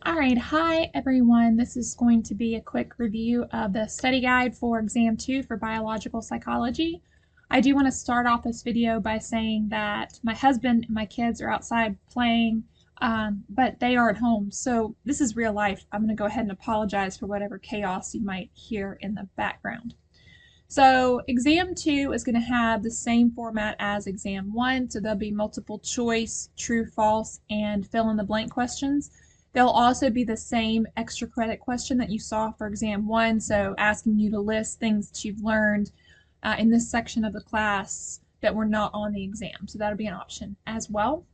All right, hi everyone. This is going to be a quick review of the study guide for exam 2 for biological psychology. I do want to start off this video by saying that my husband and my kids are outside playing, but they are at home. So this is real life. I'm going to go ahead and apologize for whatever chaos you might hear in the background. So exam 2 is going to have the same format as exam 1. So there'll be multiple choice, true, false, and fill in the blank questions. They'll also be the same extra credit question that you saw for exam 1, so asking you to list things that you've learned in this section of the class that were not on the exam. So that'll be an option as well.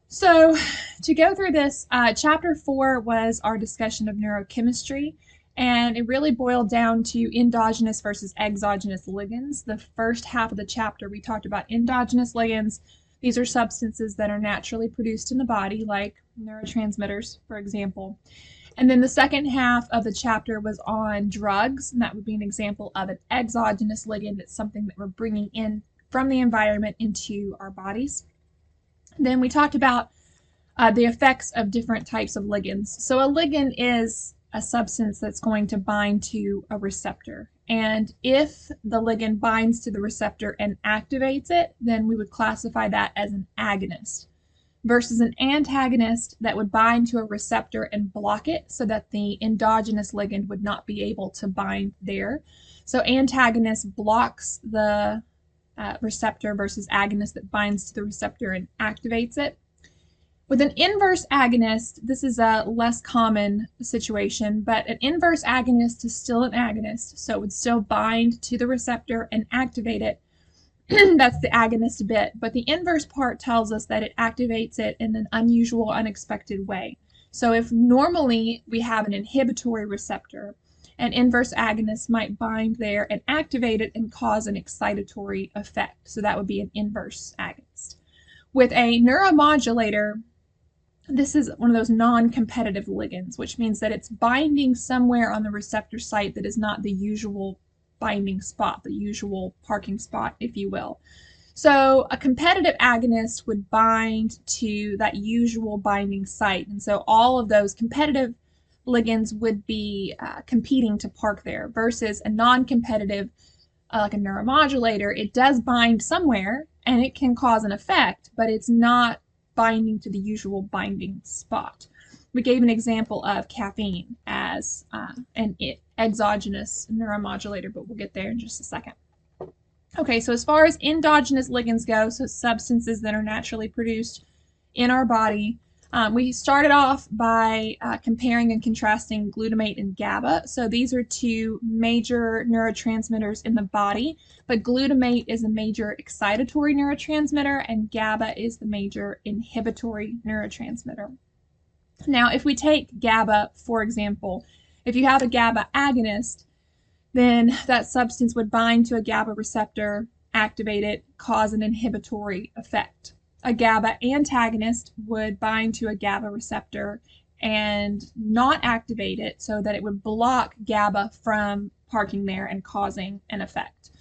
So to go through this, chapter 4 was our discussion of neurochemistry, and it really boiled down to endogenous versus exogenous ligands. The first half of the chapter, we talked about endogenous ligands. These are substances that are naturally produced in the body, like neurotransmitters, for example. And then the second half of the chapter was on drugs, and that would be an example of an exogenous ligand. It's something that we're bringing in from the environment into our bodies. Then we talked about the effects of different types of ligands. So a ligand is a substance that's going to bind to a receptor. And if the ligand binds to the receptor and activates it, then we would classify that as an agonist, versus an antagonist that would bind to a receptor and block it so that the endogenous ligand would not be able to bind there. So antagonist blocks the receptor versus agonist that binds to the receptor and activates it. With an inverse agonist, this is a less common situation, but an inverse agonist is still an agonist, so it would still bind to the receptor and activate it. That's the agonist bit, but the inverse part tells us that it activates it in an unusual, unexpected way. So if normally we have an inhibitory receptor, an inverse agonist might bind there and activate it and cause an excitatory effect. So that would be an inverse agonist. With a neuromodulator, this is one of those non-competitive ligands, which means that it's binding somewhere on the receptor site that is not the usual binding spot, the usual parking spot, if you will. So a competitive agonist would bind to that usual binding site. And so all of those competitive ligands would be competing to park there, versus a non-competitive, like a neuromodulator, it does bind somewhere and it can cause an effect, but it's not binding to the usual binding spot. We gave an example of caffeine as an exogenous neuromodulator, but we'll get there in just a second. Okay, so as far as endogenous ligands go, so substances that are naturally produced in our body, we started off by comparing and contrasting glutamate and GABA. So these are two major neurotransmitters in the body, but glutamate is a major excitatory neurotransmitter and GABA is the major inhibitory neurotransmitter. Now, if we take GABA, for example, if you have a GABA agonist, then that substance would bind to a GABA receptor, activate it, cause an inhibitory effect. A GABA antagonist would bind to a GABA receptor and not activate it so that it would block GABA from parking there and causing an effect.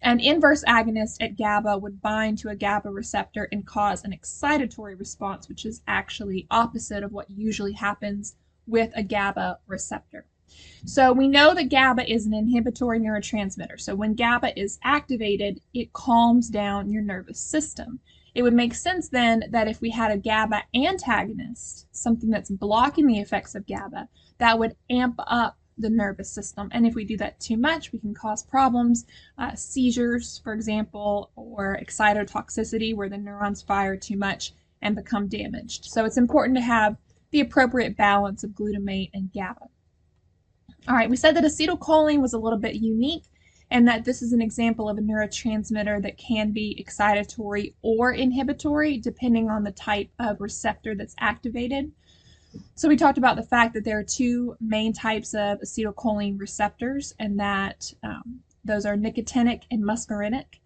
An inverse agonist at GABA would bind to a GABA receptor and cause an excitatory response, which is actually opposite of what usually happens with a GABA receptor. So we know that GABA is an inhibitory neurotransmitter. So when GABA is activated, it calms down your nervous system. It would make sense then that if we had a GABA antagonist, something that's blocking the effects of GABA, that would amp up the nervous system. And if we do that too much, we can cause problems, seizures, for example, or excitotoxicity, where the neurons fire too much and become damaged. So it's important to have the appropriate balance of glutamate and GABA. All right, we said that acetylcholine was a little bit unique, and that this is an example of a neurotransmitter that can be excitatory or inhibitory depending on the type of receptor that's activated. So we talked about the fact that there are two main types of acetylcholine receptors, and that those are nicotinic and muscarinic.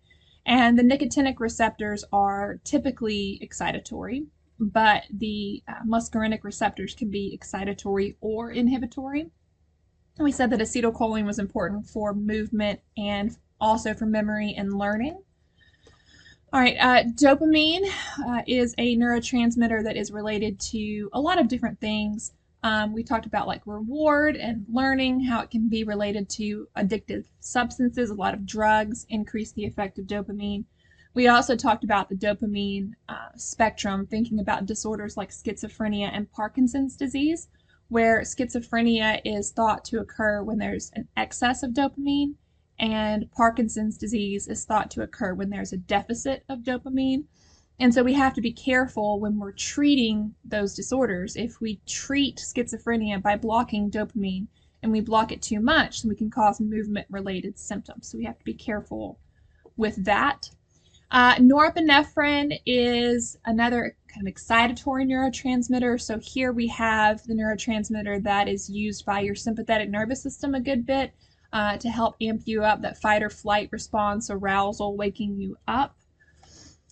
And the nicotinic receptors are typically excitatory, but the muscarinic receptors can be excitatory or inhibitory. We said that acetylcholine was important for movement and also for memory and learning. All right, dopamine is a neurotransmitter that is related to a lot of different things. We talked about like reward and learning, how it can be related to addictive substances. A lot of drugs increase the effect of dopamine. We also talked about the dopamine spectrum, thinking about disorders like schizophrenia and Parkinson's disease, where schizophrenia is thought to occur when there's an excess of dopamine, and Parkinson's disease is thought to occur when there's a deficit of dopamine. And so we have to be careful when we're treating those disorders. If we treat schizophrenia by blocking dopamine and we block it too much, then we can cause movement-related symptoms. So we have to be careful with that. Norepinephrine is another kind of excitatory neurotransmitter. So here we have the neurotransmitter that is used by your sympathetic nervous system a good bit to help amp you up, that fight or flight response, arousal, waking you up.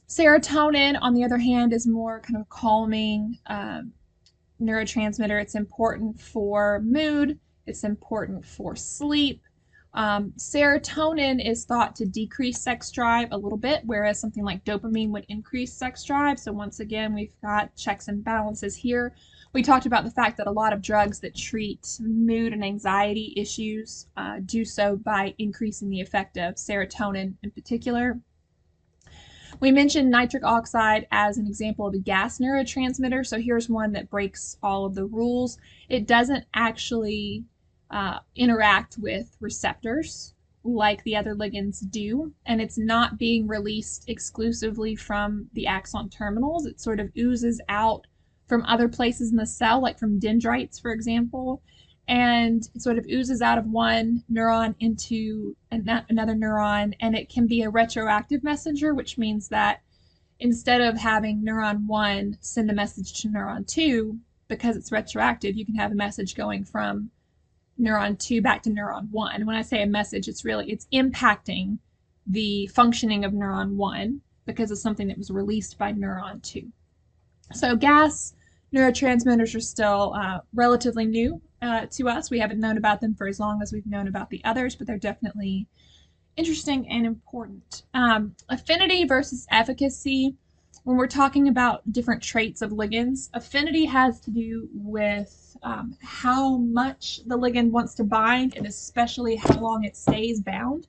Serotonin, on the other hand, is more kind of calming neurotransmitter. It's important for mood. It's important for sleep. Serotonin is thought to decrease sex drive a little bit, whereas something like dopamine would increase sex drive. So once again, we've got checks and balances here. We talked about the fact that a lot of drugs that treat mood and anxiety issues do so by increasing the effect of serotonin in particular. We mentioned nitric oxide as an example of a gas neurotransmitter. So here's one that breaks all of the rules. It doesn't actually interact with receptors like the other ligands do, and it's not being released exclusively from the axon terminals. It sort of oozes out from other places in the cell, like from dendrites, for example, and it sort of oozes out of one neuron into another neuron, and it can be a retroactive messenger, which means that instead of having neuron 1 send a message to neuron 2, because it's retroactive, you can have a message going from neuron 2 back to neuron 1. When I say a message, it's impacting the functioning of neuron 1 because of something that was released by neuron 2. So gas neurotransmitters are still relatively new to us. We haven't known about them for as long as we've known about the others, but they're definitely interesting and important. Affinity versus efficacy. When we're talking about different traits of ligands, affinity has to do with how much the ligand wants to bind and especially how long it stays bound.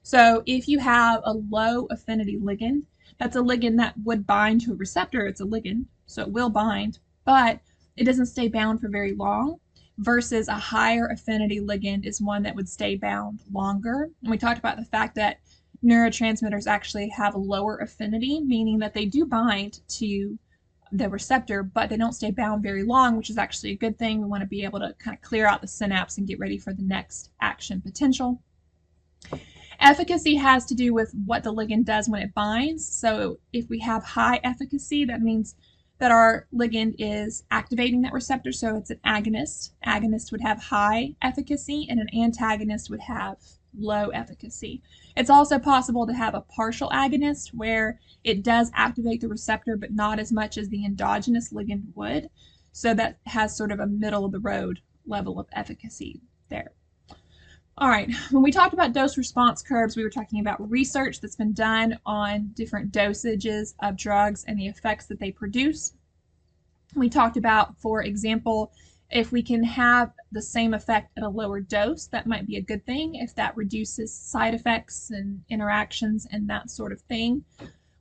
So if you have a low affinity ligand, that's a ligand that would bind to a receptor. It's a ligand, so it will bind, but it doesn't stay bound for very long, versus a higher affinity ligand is one that would stay bound longer. And we talked about the fact that neurotransmitters actually have a lower affinity, meaning that they do bind to the receptor, but they don't stay bound very long, which is actually a good thing. We want to be able to kind of clear out the synapse and get ready for the next action potential. Efficacy has to do with what the ligand does when it binds. So if we have high efficacy, that means that our ligand is activating that receptor, so it's an agonist. Agonist would have high efficacy, and an antagonist would have low efficacy. It's also possible to have a partial agonist where it does activate the receptor, but not as much as the endogenous ligand would. So that has sort of a middle of the road level of efficacy there. All right, when we talked about dose response curves, we were talking about research that's been done on different dosages of drugs and the effects that they produce. We talked about, for example, if we can have the same effect at a lower dose, that might be a good thing if that reduces side effects and interactions and that sort of thing.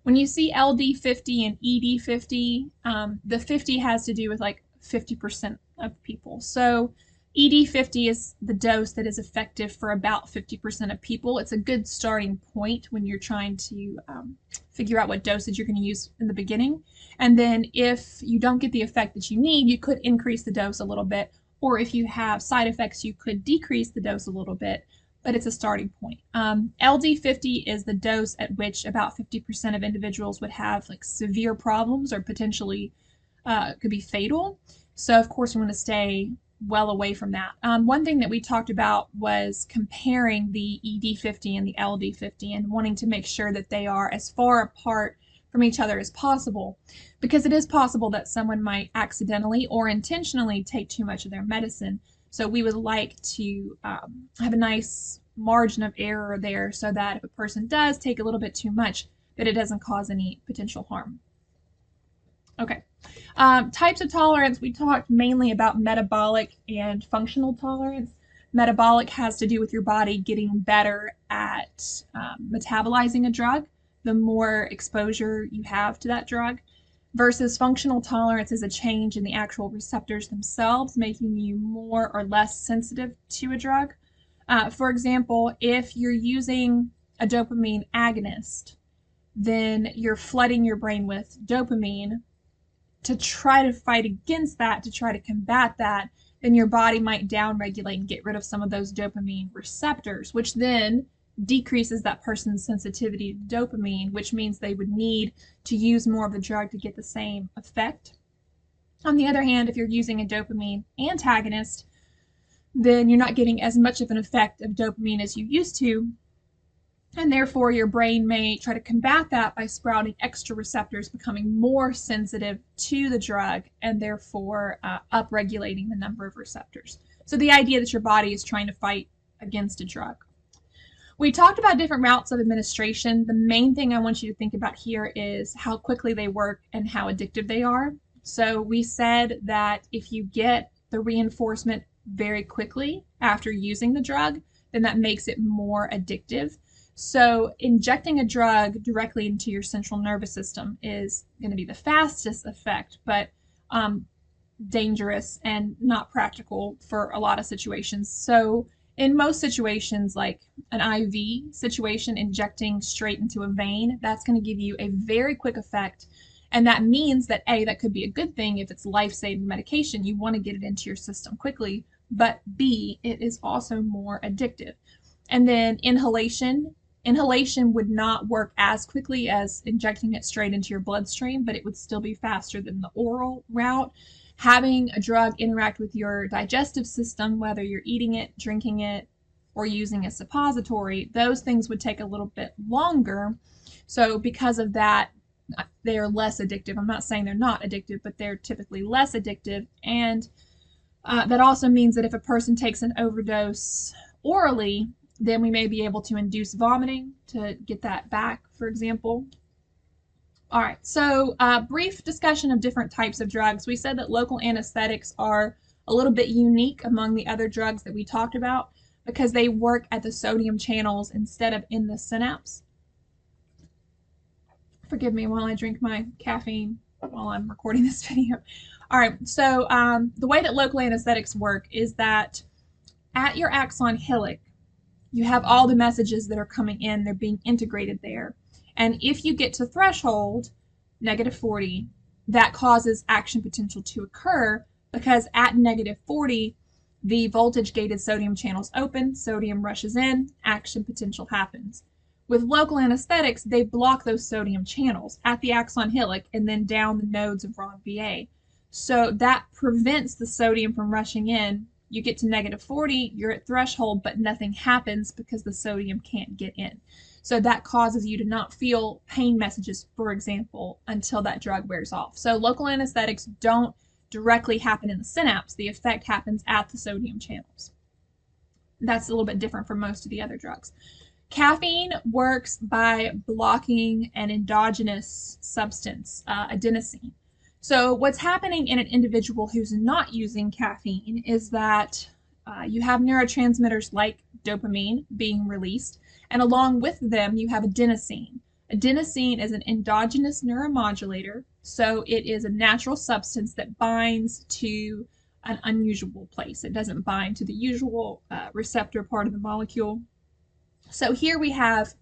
When you see LD50 and ED50, the 50 has to do with like 50% of people. So ED50 is the dose that is effective for about 50% of people. It's a good starting point when you're trying to figure out what dosage you're going to use in the beginning. And then if you don't get the effect that you need, you could increase the dose a little bit. Or if you have side effects, you could decrease the dose a little bit, but it's a starting point. LD50 is the dose at which about 50% of individuals would have like severe problems or potentially could be fatal. So of course we want to stay well away from that. One thing that we talked about was comparing the ED50 and the LD50 and wanting to make sure that they are as far apart from each other as possible, because it is possible that someone might accidentally or intentionally take too much of their medicine. So we would like to have a nice margin of error there so that if a person does take a little bit too much, that it doesn't cause any potential harm. Okay. Types of tolerance, we talked mainly about metabolic and functional tolerance. Metabolic has to do with your body getting better at metabolizing a drug the more exposure you have to that drug, versus functional tolerance is a change in the actual receptors themselves, making you more or less sensitive to a drug. For example, if you're using a dopamine agonist, then you're flooding your brain with dopamine to try to fight against that, to try to combat that, then your body might downregulate and get rid of some of those dopamine receptors, which then decreases that person's sensitivity to dopamine, which means they would need to use more of the drug to get the same effect. On the other hand, if you're using a dopamine antagonist, then you're not getting as much of an effect of dopamine as you used to, and therefore your brain may try to combat that by sprouting extra receptors, becoming more sensitive to the drug, and therefore upregulating the number of receptors. So the idea that your body is trying to fight against a drug. We talked about different routes of administration. The main thing I want you to think about here is how quickly they work and how addictive they are. So we said that if you get the reinforcement very quickly after using the drug, then that makes it more addictive. So injecting a drug directly into your central nervous system is going to be the fastest effect, but dangerous and not practical for a lot of situations. So in most situations, like an IV situation, injecting straight into a vein, that's going to give you a very quick effect. And that means that A, that could be a good thing if it's life-saving medication. You want to get it into your system quickly. But B, it is also more addictive. And then inhalation. Inhalation would not work as quickly as injecting it straight into your bloodstream, but it would still be faster than the oral route. Having a drug interact with your digestive system, whether you're eating it, drinking it, or using a suppository, those things would take a little bit longer. So because of that, they are less addictive. I'm not saying they're not addictive, but they're typically less addictive. And that also means that if a person takes an overdose orally, then we may be able to induce vomiting to get that back, for example. All right, so brief discussion of different types of drugs. We said that local anesthetics are a little bit unique among the other drugs that we talked about because they work at the sodium channels instead of in the synapse. Forgive me while I drink my caffeine while I'm recording this video. All right, so the way that local anesthetics work is that at your axon hillock, you have all the messages that are coming in, they're being integrated there. And if you get to threshold, -40, that causes action potential to occur because at -40, the voltage-gated sodium channels open, sodium rushes in, action potential happens. With local anesthetics, they block those sodium channels at the axon hillock and then down the nodes of Ron VA. So that prevents the sodium from rushing in. You get to -40, you're at threshold, but nothing happens because the sodium can't get in. So that causes you to not feel pain messages, for example, until that drug wears off. So local anesthetics don't directly happen in the synapse. The effect happens at the sodium channels. That's a little bit different from most of the other drugs. Caffeine works by blocking an endogenous substance, adenosine. So what's happening in an individual who's not using caffeine is that you have neurotransmitters like dopamine being released, and along with them you have adenosine. Adenosine is an endogenous neuromodulator, so it is a natural substance that binds to an unusual place. It doesn't bind to the usual receptor part of the molecule. So here we have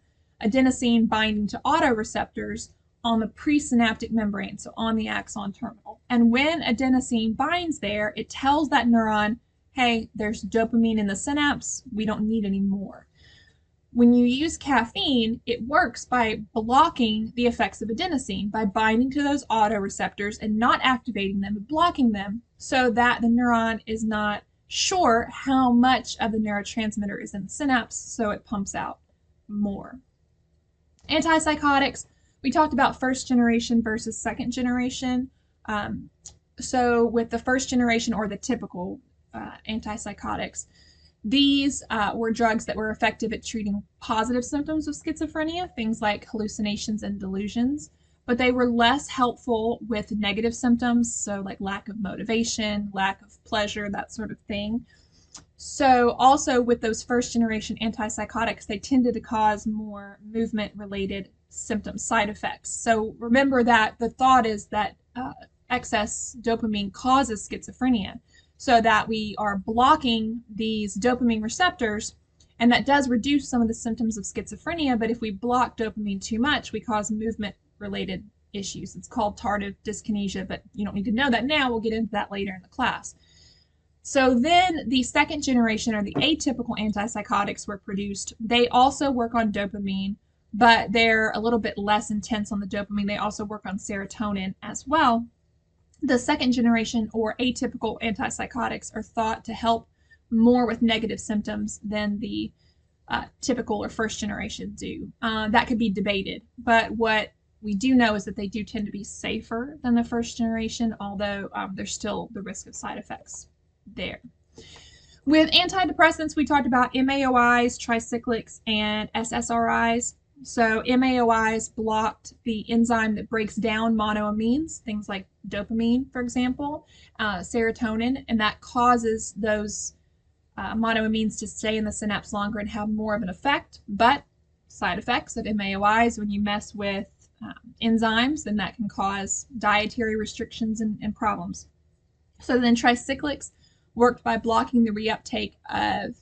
adenosine binding to autoreceptors on the presynaptic membrane, so on the axon terminal. And when adenosine binds there, it tells that neuron, hey, there's dopamine in the synapse, we don't need any more. When you use caffeine, it works by blocking the effects of adenosine, by binding to those autoreceptors and not activating them, but blocking them so that the neuron is not sure how much of the neurotransmitter is in the synapse, so it pumps out more. Antipsychotics, we talked about first generation versus second generation. So with the first generation or the typical antipsychotics, these were drugs that were effective at treating positive symptoms of schizophrenia, things like hallucinations and delusions. but they were less helpful with negative symptoms, so like lack of motivation, lack of pleasure, that sort of thing. So also with those first generation antipsychotics, they tended to cause more movement related symptoms, side effects. So remember that the thought is that excess dopamine causes schizophrenia, so that we are blocking these dopamine receptors, and that does reduce some of the symptoms of schizophrenia. But if we block dopamine too much, we cause movement related issues. It's called tardive dyskinesia, but you don't need to know that now. We'll get into that later in the class. So then the second generation, or the atypical antipsychotics, were produced. They also work on dopamine, but they're a little bit less intense on the dopamine. They also work on serotonin as well. The second generation, or atypical antipsychotics, are thought to help more with negative symptoms than the typical or first generation do. That could be debated, but what we do know is that they do tend to be safer than the first generation, although there's still the risk of side effects there. With antidepressants, we talked about MAOIs, tricyclics, and SSRIs. So MAOIs blocked the enzyme that breaks down monoamines, things like dopamine, for example, serotonin, and that causes those monoamines to stay in the synapse longer and have more of an effect. But side effects of MAOIs, when you mess with enzymes, then that can cause dietary restrictions and problems. So then tricyclics worked by blocking the reuptake of,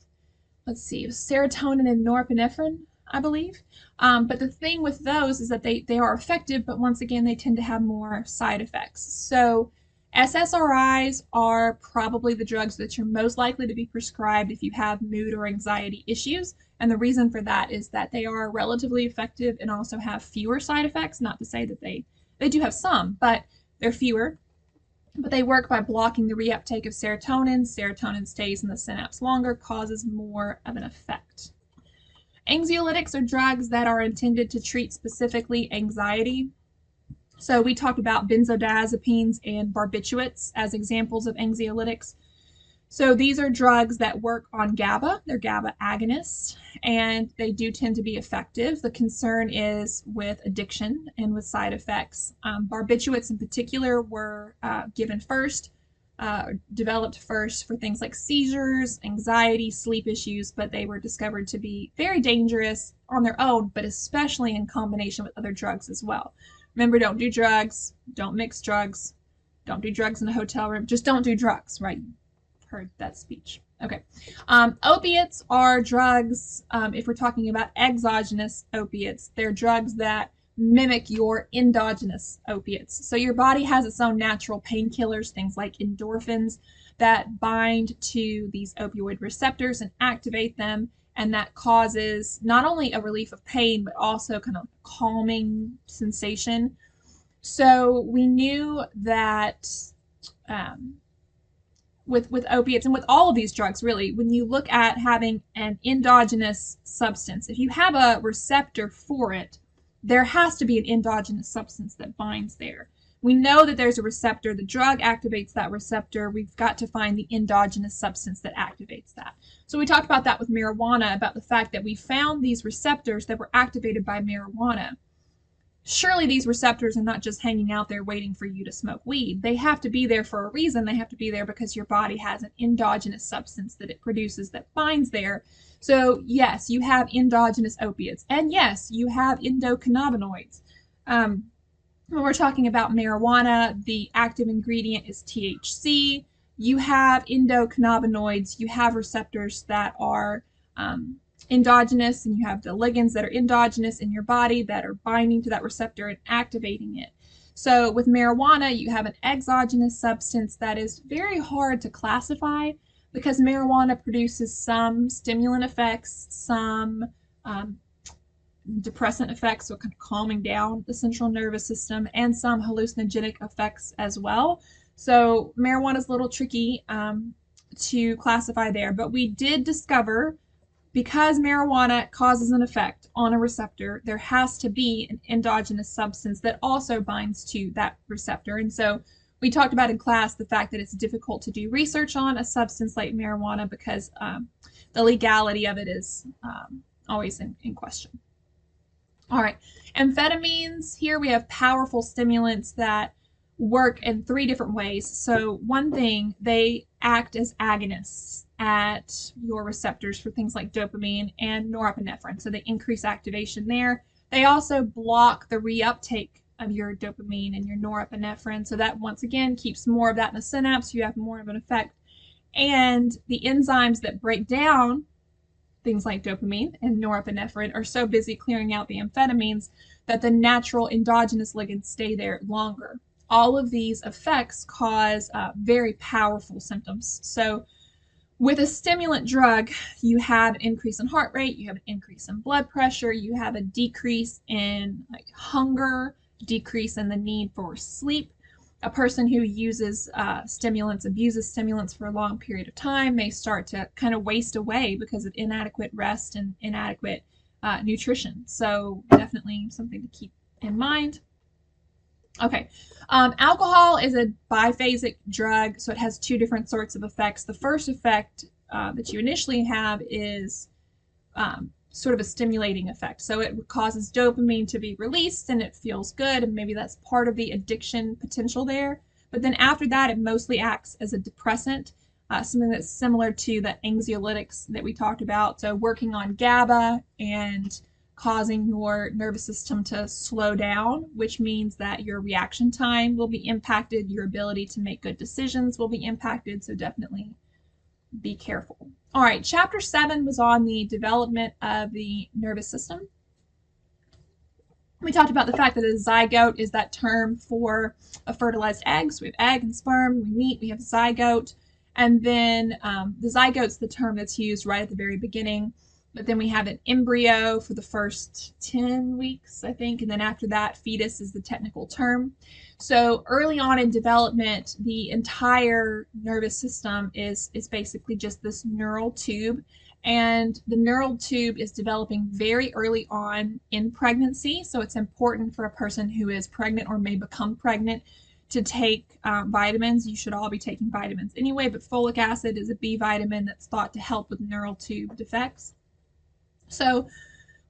serotonin and norepinephrine, I believe. But the thing with those is that they are effective, but once again, they tend to have more side effects. So SSRIs are probably the drugs that you're most likely to be prescribed if you have mood or anxiety issues. And the reason for that is that they are relatively effective and also have fewer side effects. Not to say that they do have some, but they're fewer. But they work by blocking the reuptake of serotonin. Serotonin stays in the synapse longer, causes more of an effect. Anxiolytics are drugs that are intended to treat specifically anxiety. So we talked about benzodiazepines and barbiturates as examples of anxiolytics. So these are drugs that work on GABA. They're GABA agonists, and they do tend to be effective. The concern is with addiction and with side effects. Barbiturates in particular were developed first for things like seizures, anxiety, sleep issues, but they were discovered to be very dangerous on their own, but especially in combination with other drugs as well. Remember, don't do drugs, don't mix drugs, don't do drugs in a hotel room, just don't do drugs, right? Heard that speech. Okay. Opiates are drugs, if we're talking about exogenous opiates, they're drugs that mimic your endogenous opiates. So your body has its own natural painkillers, things like endorphins, that bind to these opioid receptors and activate them, and that causes not only a relief of pain, but also kind of calming sensation. So we knew that with opiates and with all of these drugs, really, when you look at having an endogenous substance, if you have a receptor for it, there has to be an endogenous substance that binds there. We know that there's a receptor. The drug activates that receptor. We've got to find the endogenous substance that activates that. So we talked about that with marijuana, about the fact that we found these receptors that were activated by marijuana. Surely these receptors are not just hanging out there waiting for you to smoke weed. They have to be there for a reason. They have to be there because your body has an endogenous substance that it produces that binds there. So yes, you have endogenous opiates, and yes, you have endocannabinoids. When we're talking about marijuana, the active ingredient is THC. You have endocannabinoids. You have receptors that are endogenous, and you have the ligands that are endogenous in your body that are binding to that receptor and activating it. So with marijuana, you have an exogenous substance that is very hard to classify because marijuana produces some stimulant effects, some depressant effects, so kind of calming down the central nervous system, and some hallucinogenic effects as well. So marijuana is a little tricky to classify there, but we did discover, because marijuana causes an effect on a receptor, there has to be an endogenous substance that also binds to that receptor. And so we talked about in class the fact that it's difficult to do research on a substance like marijuana because the legality of it is always in question. All right, amphetamines, here we have powerful stimulants that work in 3 different ways. So one thing, they act as agonists at your receptors for things like dopamine and norepinephrine. So they increase activation there. They also block the reuptake of your dopamine and your norepinephrine. So that once again keeps more of that in the synapse. You have more of an effect. And the enzymes that break down things like dopamine and norepinephrine are so busy clearing out the amphetamines that the natural endogenous ligands stay there longer. All of these effects cause very powerful symptoms. So with a stimulant drug, you have an increase in heart rate, you have an increase in blood pressure, you have a decrease in hunger, decrease in the need for sleep. A person who uses abuses stimulants for a long period of time may start to kind of waste away because of inadequate rest and inadequate nutrition. So definitely something to keep in mind. Okay, alcohol is a biphasic drug, so it has 2 different sorts of effects. The first effect that you initially have is sort of a stimulating effect. So it causes dopamine to be released and it feels good, and maybe that's part of the addiction potential there. But then after that, it mostly acts as a depressant, something that's similar to the anxiolytics that we talked about. So working on GABA and causing your nervous system to slow down, which means that your reaction time will be impacted, your ability to make good decisions will be impacted, so definitely be careful. All right, chapter 7 was on the development of the nervous system. We talked about the fact that a zygote is that term for a fertilized egg. So we have egg and sperm, we meet, we have zygote, and then the zygote's the term that's used right at the very beginning. But then we have an embryo for the first 10 weeks, I think, and then after that, fetus is the technical term. So early on in development, the entire nervous system is basically just this neural tube, and the neural tube is developing very early on in pregnancy. So it's important for a person who is pregnant or may become pregnant to take vitamins. You should all be taking vitamins anyway, but folic acid is a B vitamin that's thought to help with neural tube defects. So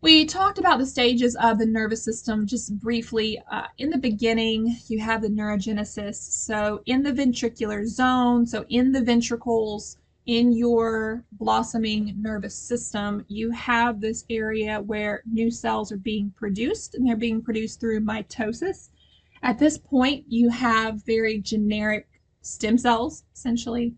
we talked about the stages of the nervous system just briefly. In the beginning, you have the neurogenesis. So in the ventricular zone, so in the ventricles, in your blossoming nervous system, you have this area where new cells are being produced, and they're being produced through mitosis. At this point, you have very generic stem cells, essentially,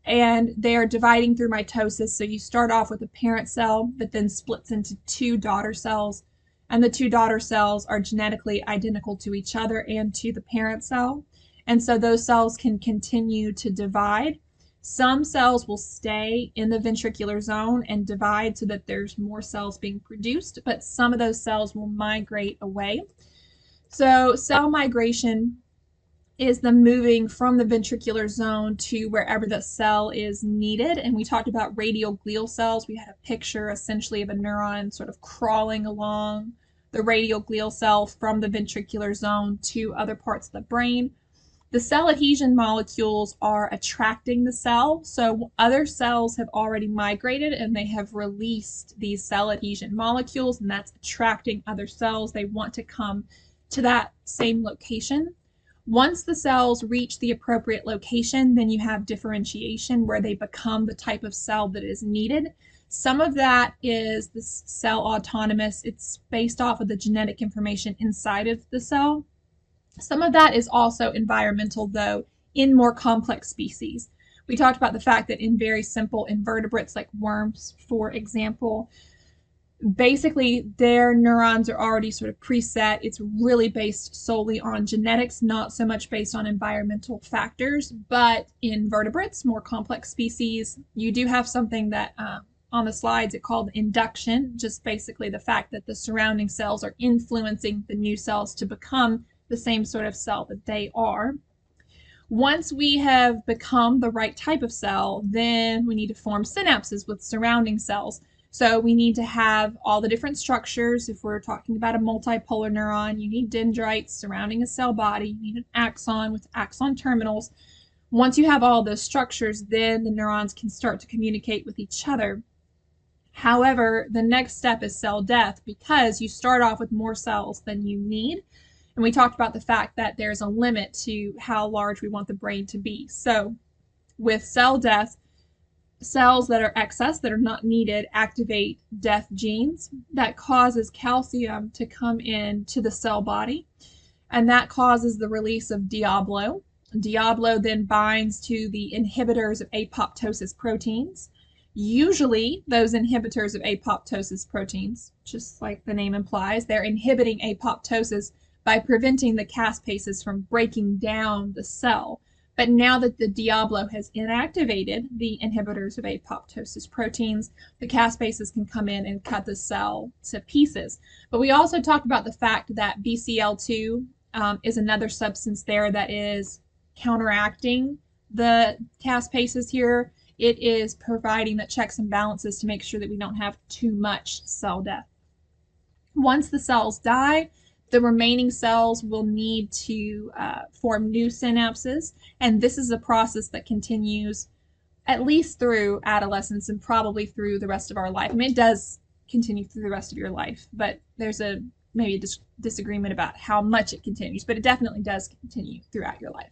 and they are dividing through mitosis. So you start off with a parent cell that then splits into 2 daughter cells, and the 2 daughter cells are genetically identical to each other and to the parent cell. And so those cells can continue to divide. Some cells will stay in the ventricular zone and divide so that there's more cells being produced, but some of those cells will migrate away. So cell migration is the moving from the ventricular zone to wherever the cell is needed. And we talked about radial glial cells. We had a picture essentially of a neuron sort of crawling along the radial glial cell from the ventricular zone to other parts of the brain. The cell adhesion molecules are attracting the cell. So other cells have already migrated and they have released these cell adhesion molecules, and that's attracting other cells. They want to come to that same location. Once the cells reach the appropriate location, then you have differentiation where they become the type of cell that is needed. Some of that is the cell autonomous. It's based off of the genetic information inside of the cell. Some of that is also environmental, though, in more complex species. We talked about the fact that in very simple invertebrates like worms, for example, basically their neurons are already sort of preset. It's really based solely on genetics, not so much based on environmental factors. But in vertebrates, more complex species, you do have something that on the slides it called induction, just basically the fact that the surrounding cells are influencing the new cells to become the same sort of cell that they are. Once we have become the right type of cell, then we need to form synapses with surrounding cells. So we need to have all the different structures. If we're talking about a multipolar neuron, you need dendrites surrounding a cell body. You need an axon with axon terminals. Once you have all those structures, then the neurons can start to communicate with each other. However, the next step is cell death because you start off with more cells than you need. And we talked about the fact that there's a limit to how large we want the brain to be. So with cell death, cells that are excess, that are not needed, activate death genes that causes calcium to come into the cell body, and that causes the release of Diablo. Diablo then binds to the inhibitors of apoptosis proteins. Usually, those inhibitors of apoptosis proteins, just like the name implies, they're inhibiting apoptosis by preventing the caspases from breaking down the cell. But now that the Diablo has inactivated the inhibitors of apoptosis proteins, the caspases can come in and cut the cell to pieces. But we also talked about the fact that BCL2 is another substance there that is counteracting the caspases here. It is providing the checks and balances to make sure that we don't have too much cell death. Once the cells die, the remaining cells will need to form new synapses, and this is a process that continues at least through adolescence and probably through the rest of our life. I mean, it does continue through the rest of your life, but there's maybe a disagreement about how much it continues, but it definitely does continue throughout your life.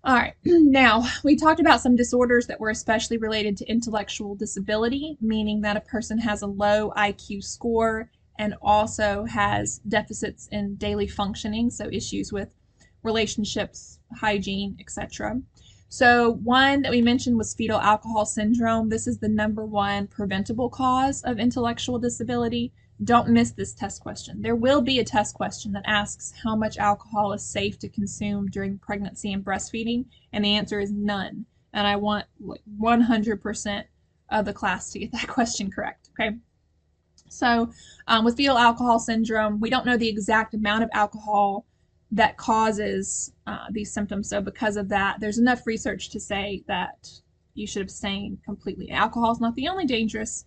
All right, now we talked about some disorders that were especially related to intellectual disability, meaning that a person has a low IQ score and also has deficits in daily functioning, so issues with relationships, hygiene, etc. So one that we mentioned was fetal alcohol syndrome. This is the #1 preventable cause of intellectual disability. Don't miss this test question. There will be a test question that asks how much alcohol is safe to consume during pregnancy and breastfeeding, and the answer is none. And I want 100% of the class to get that question correct, okay? So with fetal alcohol syndrome, we don't know the exact amount of alcohol that causes these symptoms. So because of that, there's enough research to say that you should abstain completely. Alcohol is not the only dangerous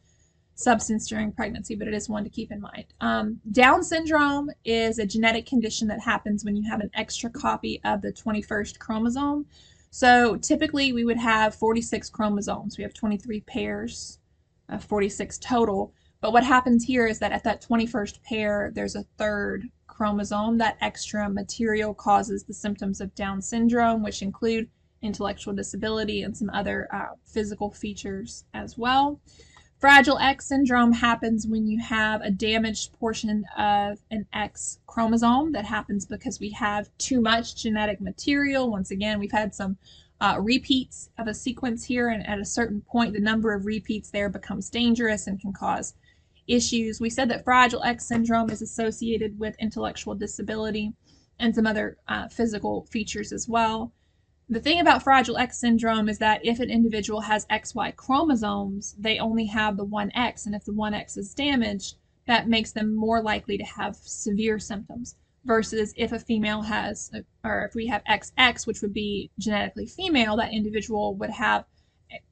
substance during pregnancy, but it is one to keep in mind. Down syndrome is a genetic condition that happens when you have an extra copy of the 21st chromosome. So typically we would have 46 chromosomes. We have 23 pairs of 46 total. But what happens here is that at that 21st pair, there's a third chromosome. That extra material causes the symptoms of Down syndrome, which include intellectual disability and some other physical features as well. Fragile X syndrome happens when you have a damaged portion of an X chromosome. That happens because we have too much genetic material. Once again, we've had some repeats of a sequence here, and at a certain point, the number of repeats there becomes dangerous and can cause issues. We said that Fragile X syndrome is associated with intellectual disability and some other physical features as well. The thing about Fragile X syndrome is that if an individual has XY chromosomes, they only have the one X, and if the one X is damaged, that makes them more likely to have severe symptoms, versus if a female has, or if we have XX, which would be genetically female, that individual would have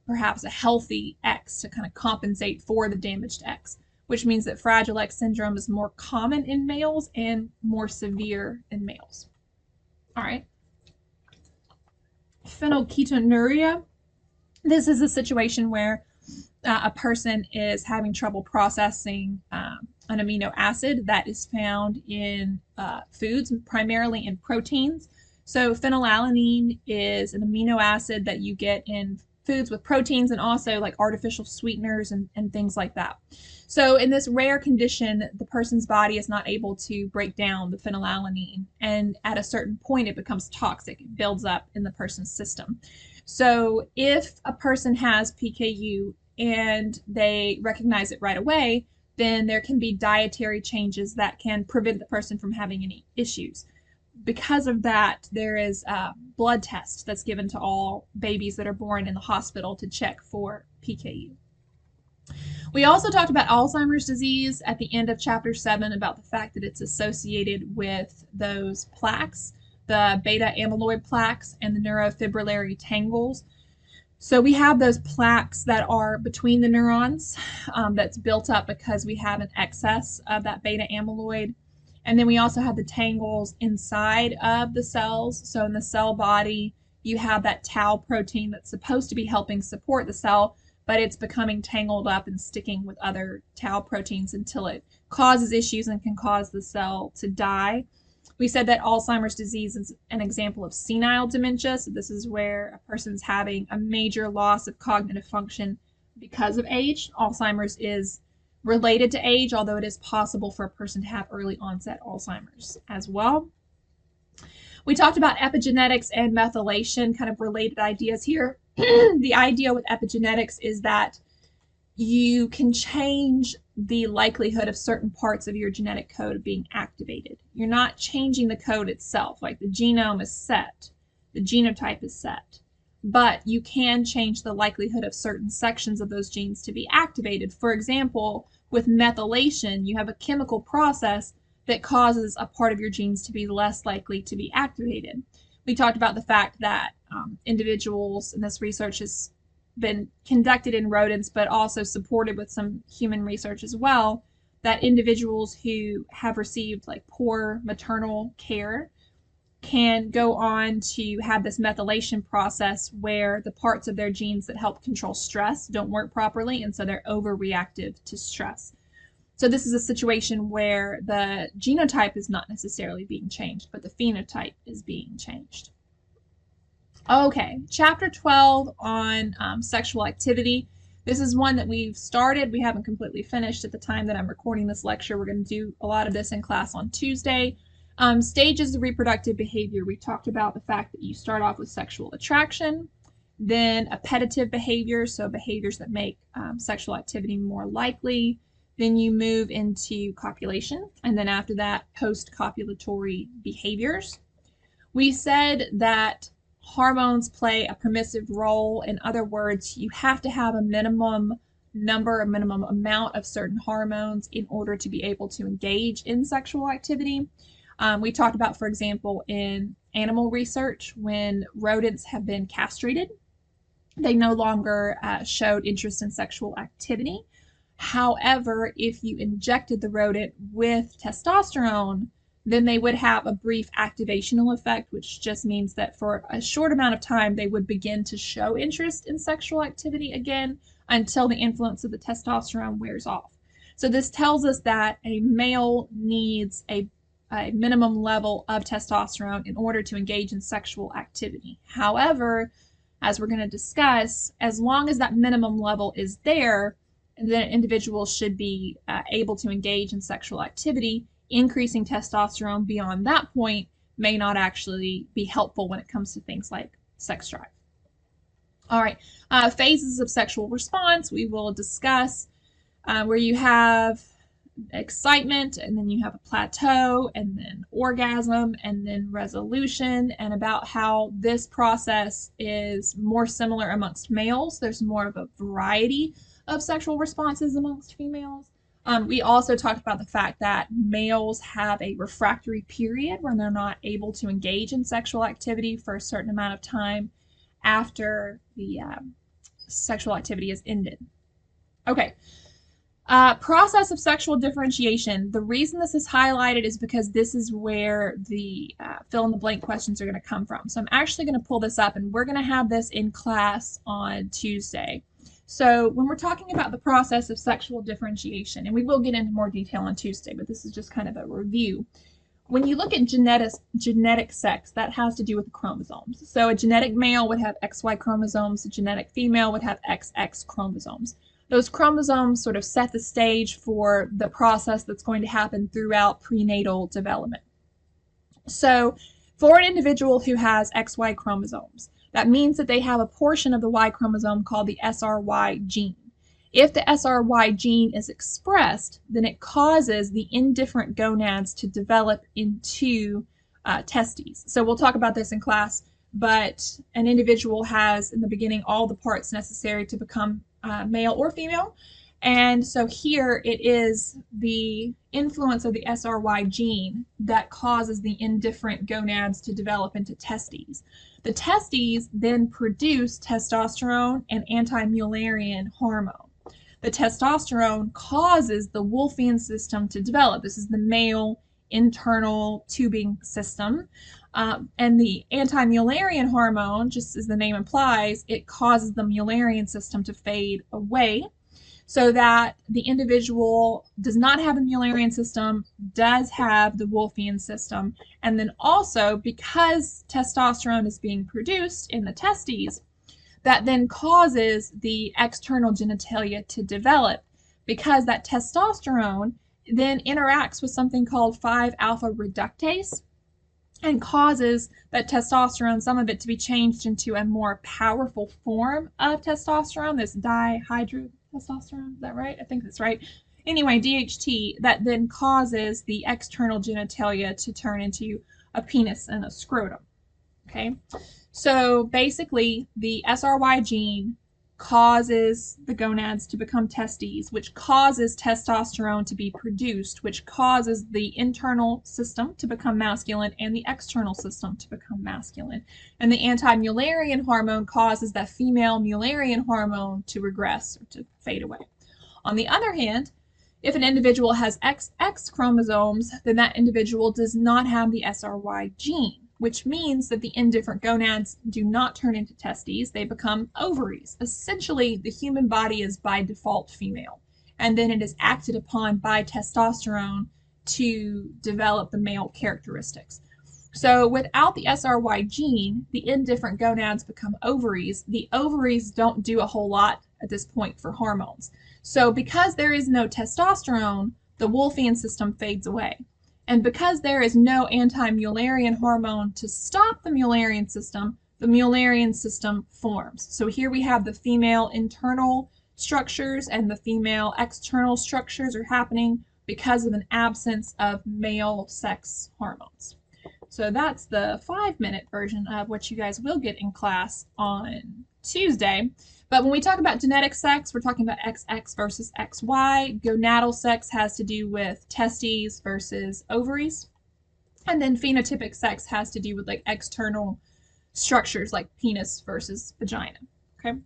perhaps a healthy X to kind of compensate for the damaged X, which means that Fragile X syndrome is more common in males and more severe in males. All right. Phenylketonuria. This is a situation where a person is having trouble processing an amino acid that is found in foods, primarily in proteins. So phenylalanine is an amino acid that you get in foods with proteins and also like artificial sweeteners and things like that. So in this rare condition, the person's body is not able to break down the phenylalanine, and at a certain point it becomes toxic. It builds up in the person's system. So if a person has PKU and they recognize it right away, then there can be dietary changes that can prevent the person from having any issues. Because of that, there is a blood test that's given to all babies that are born in the hospital to check for PKU. We also talked about Alzheimer's disease at the end of chapter 7 about the fact that it's associated with those plaques, the beta amyloid plaques and the neurofibrillary tangles. So we have those plaques that are between the neurons that's built up because we have an excess of that beta amyloid. And then we also have the tangles inside of the cells. So in the cell body, you have that tau protein that's supposed to be helping support the cell, but it's becoming tangled up and sticking with other tau proteins until it causes issues and can cause the cell to die. We said that Alzheimer's disease is an example of senile dementia. So this is where a person's having a major loss of cognitive function because of age. Alzheimer's is related to age, although it is possible for a person to have early onset Alzheimer's as well. We talked about epigenetics and methylation, kind of related ideas here. The idea with epigenetics is that you can change the likelihood of certain parts of your genetic code being activated. You're not changing the code itself, like the genome is set, the genotype is set, but you can change the likelihood of certain sections of those genes to be activated. For example, with methylation, you have a chemical process that causes a part of your genes to be less likely to be activated. We talked about the fact that individuals, and this research has been conducted in rodents, but also supported with some human research as well, that individuals who have received like poor maternal care can go on to have this methylation process where the parts of their genes that help control stress don't work properly, and so they're overreactive to stress. So this is a situation where the genotype is not necessarily being changed, but the phenotype is being changed. Okay, chapter 12 on sexual activity. This is one that we've started. We haven't completely finished at the time that I'm recording this lecture. We're going to do a lot of this in class on Tuesday. Stages of reproductive behavior. We talked about the fact that you start off with sexual attraction, then appetitive behavior, so behaviors that make sexual activity more likely. Then you move into copulation, and then after that, post-copulatory behaviors. We said that hormones play a permissive role. In other words, you have to have a minimum number, a minimum amount of certain hormones in order to be able to engage in sexual activity. We talked about, for example, in animal research, when rodents have been castrated, they no longer showed interest in sexual activity. However, if you injected the rodent with testosterone, then they would have a brief activational effect, which just means that for a short amount of time, they would begin to show interest in sexual activity again until the influence of the testosterone wears off. So this tells us that a male needs a minimum level of testosterone in order to engage in sexual activity. However, as we're going to discuss, as long as that minimum level is there, then an individual should be able to engage in sexual activity. Increasing testosterone beyond that point may not actually be helpful when it comes to things like sex drive. All right, phases of sexual response we will discuss, where you have excitement, and then you have a plateau, and then orgasm, and then resolution, and about how this process is more similar amongst males. There's more of a variety of sexual responses amongst females. We also talked about the fact that males have a refractory period when they're not able to engage in sexual activity for a certain amount of time after the sexual activity is ended. Okay. Process of sexual differentiation. The reason this is highlighted is because this is where the fill-in-the-blank questions are going to come from. So I'm actually going to pull this up, and we're going to have this in class on Tuesday. So when we're talking about the process of sexual differentiation, and we will get into more detail on Tuesday, but this is just kind of a review. When you look at genetic sex, that has to do with the chromosomes. So a genetic male would have XY chromosomes, a genetic female would have XX chromosomes. Those chromosomes sort of set the stage for the process that's going to happen throughout prenatal development. So for an individual who has XY chromosomes, that means that they have a portion of the Y chromosome called the SRY gene. If the SRY gene is expressed, then it causes the indifferent gonads to develop into testes. So we'll talk about this in class, but an individual has in the beginning all the parts necessary to become male or female. And so here it is the influence of the SRY gene that causes the indifferent gonads to develop into testes. The testes then produce testosterone and anti-Mullerian hormone. The testosterone causes the Wolffian system to develop. This is the male internal tubing system. And the anti-Mullerian hormone, just as the name implies, it causes the Mullerian system to fade away so that the individual does not have the Mullerian system, does have the Wolffian system. And then also, because testosterone is being produced in the testes, that then causes the external genitalia to develop, because that testosterone then interacts with something called 5-alpha reductase and causes that testosterone, some of it, to be changed into a more powerful form of testosterone, this dihydrotestosterone. Is that right? I think that's right. Anyway, DHT, that then causes the external genitalia to turn into a penis and a scrotum. Okay, so basically the SRY gene causes the gonads to become testes, which causes testosterone to be produced, which causes the internal system to become masculine and the external system to become masculine. And the anti-Mullerian hormone causes that female Mullerian hormone to regress or to fade away. On the other hand, if an individual has XX chromosomes, then that individual does not have the SRY gene, which means that the indifferent gonads do not turn into testes, they become ovaries. Essentially, the human body is by default female, and then it is acted upon by testosterone to develop the male characteristics. So without the SRY gene, the indifferent gonads become ovaries. The ovaries don't do a whole lot at this point for hormones. So because there is no testosterone, the Wolffian system fades away. And because there is no anti-Mullerian hormone to stop the Mullerian system forms. So here we have the female internal structures and the female external structures are happening because of an absence of male sex hormones. So that's the 5-minute version of what you guys will get in class on Tuesday. But when we talk about genetic sex, we're talking about XX versus XY. Gonadal sex has to do with testes versus ovaries. And then phenotypic sex has to do with like external structures like penis versus vagina. Okay.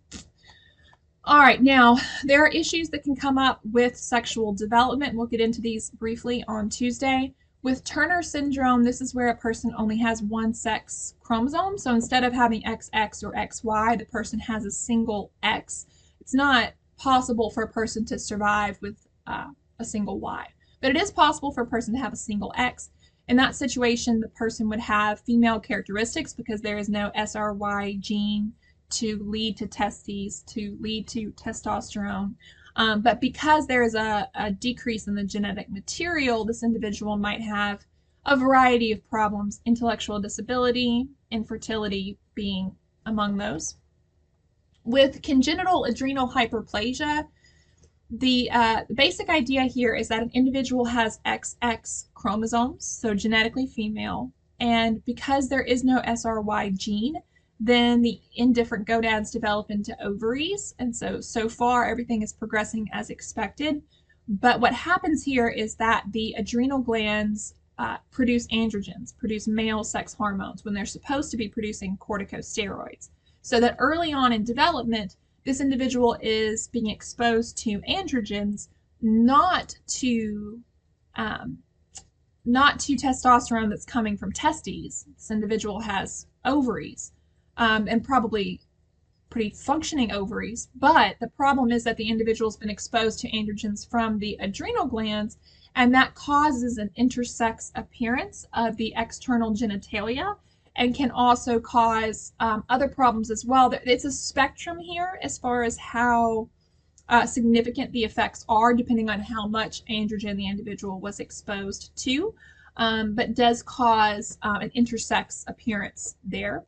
All right, now there are issues that can come up with sexual development. We'll get into these briefly on Tuesday. With Turner syndrome, this is where a person only has one sex chromosome. So instead of having XX or XY, the person has a single X. It's not possible for a person to survive with a single Y, but it is possible for a person to have a single X. In that situation, the person would have female characteristics because there is no SRY gene to lead to testes, to lead to testosterone. But because there is a decrease in the genetic material, this individual might have a variety of problems, intellectual disability, infertility being among those. With congenital adrenal hyperplasia, the basic idea here is that an individual has XX chromosomes, so genetically female, and because there is no SRY gene, then the indifferent gonads develop into ovaries, and so far everything is progressing as expected. But what happens here is that the adrenal glands produce androgens, produce male sex hormones, when they're supposed to be producing corticosteroids. So that early on in development, this individual is being exposed to androgens, not to testosterone that's coming from testes. This individual has ovaries. And probably pretty functioning ovaries, but the problem is that the individual's been exposed to androgens from the adrenal glands, and that causes an intersex appearance of the external genitalia and can also cause other problems as well. It's a spectrum here as far as how significant the effects are depending on how much androgen the individual was exposed to, but does cause an intersex appearance there.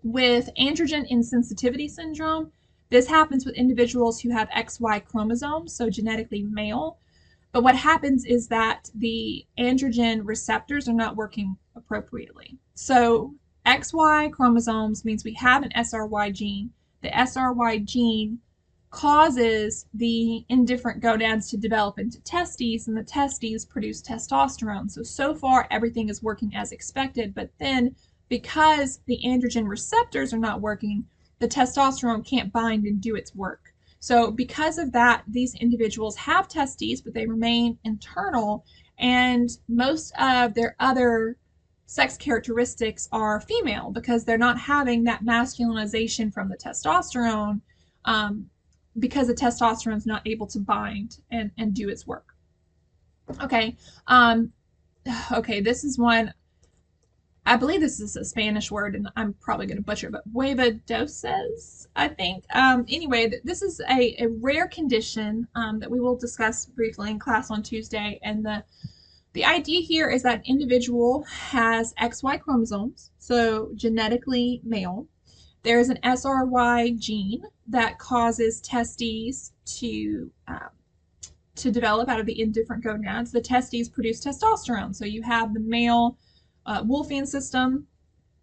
With androgen insensitivity syndrome, this happens with individuals who have XY chromosomes, so genetically male. But what happens is that the androgen receptors are not working appropriately. So XY chromosomes means we have an SRY gene. The SRY gene causes the indifferent gonads to develop into testes, and the testes produce testosterone. So far everything is working as expected, but then because the androgen receptors are not working, the testosterone can't bind and do its work. So because of that, these individuals have testes, but they remain internal, and most of their other sex characteristics are female because they're not having that masculinization from the testosterone, because the testosterone is not able to bind and do its work. Okay, okay, this is one. I believe this is a Spanish word, and I'm probably going to butcher it, but huevadoses, I think. Anyway, this is a rare condition that we will discuss briefly in class on Tuesday. And the idea here is that individual has XY chromosomes, so genetically male. There is an SRY gene that causes testes to develop out of the indifferent gonads. The testes produce testosterone, so you have the male Wolffian system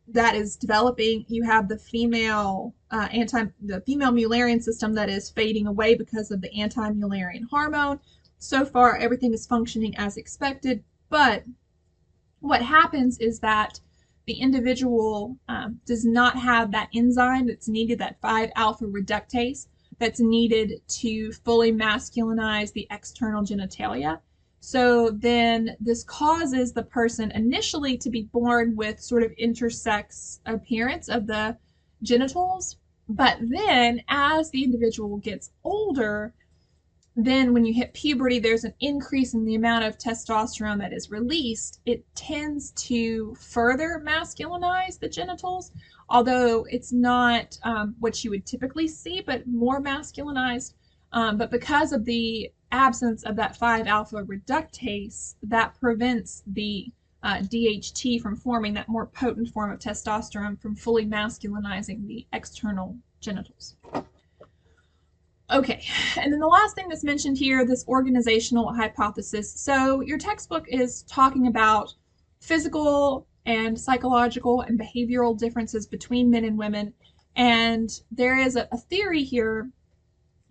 that is developing. You have the female Mullerian system that is fading away because of the anti-Mullerian hormone. So far, everything is functioning as expected, but what happens is that the individual does not have that enzyme that's needed, that 5-alpha reductase that's needed to fully masculinize the external genitalia. So then this causes the person initially to be born with sort of intersex appearance of the genitals. But then as the individual gets older, then when you hit puberty, there's an increase in the amount of testosterone that is released. It tends to further masculinize the genitals, although it's not what you would typically see, but more masculinized. But because of the absence of that 5-alpha reductase, that prevents the DHT from forming, that more potent form of testosterone from fully masculinizing the external genitals. Okay, and then the last thing that's mentioned here, this organizational hypothesis. So your textbook is talking about physical and psychological and behavioral differences between men and women, and there is a theory here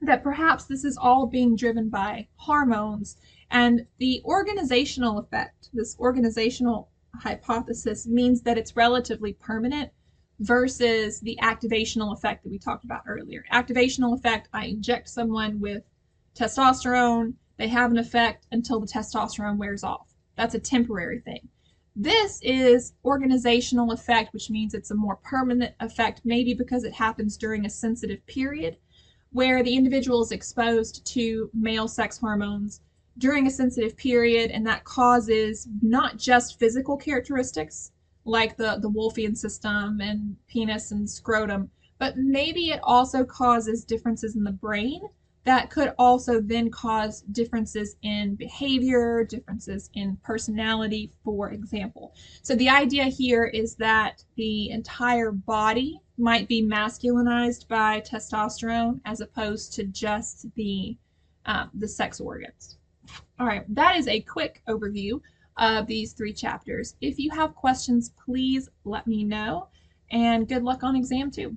that perhaps this is all being driven by hormones, and the organizational effect, this organizational hypothesis, means that it's relatively permanent versus the activational effect that we talked about earlier. Activational effect, I inject someone with testosterone, they have an effect until the testosterone wears off. That's a temporary thing. This is organizational effect, which means it's a more permanent effect, maybe because it happens during a sensitive period where the individual is exposed to male sex hormones during a sensitive period, and that causes not just physical characteristics like the Wolffian system and penis and scrotum, but maybe it also causes differences in the brain that could also then cause differences in behavior, differences in personality, for example. So the idea here is that the entire body might be masculinized by testosterone as opposed to just the sex organs. All right, that is a quick overview of these 3 chapters. If you have questions, please let me know, and good luck on exam 2.